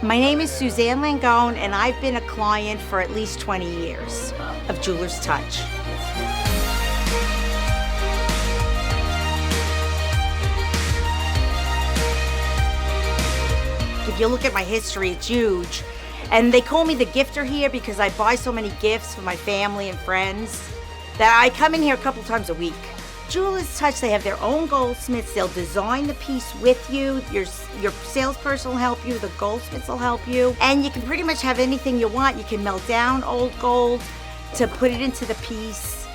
My name is Suzanne Langone, and I've been a client for at least 20 years of Jeweler's Touch. If you look at my history, it's huge. And they call me the gifter here because I buy so many gifts for my family and friends that I come in here a couple times a week. Jeweler's Touch, they have their own goldsmiths. They'll design the piece with you. Your salesperson will help you. The goldsmiths will help you. And you can pretty much have anything you want. You can melt down old gold to put it into the piece.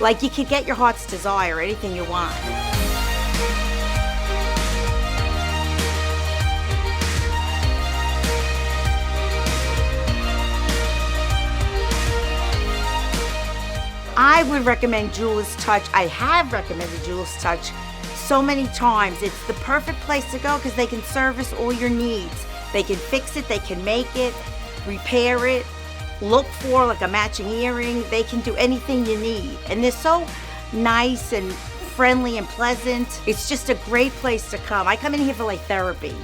Like you could get your heart's desire, anything you want. I would recommend Jeweler's Touch. I have recommended Jeweler's Touch so many times. It's the perfect place to go because they can service all your needs. They can fix it, they can make it, repair it, look for like a matching earring. They can do anything you need. And they're so nice and friendly and pleasant. It's just a great place to come. I come in here for like therapy.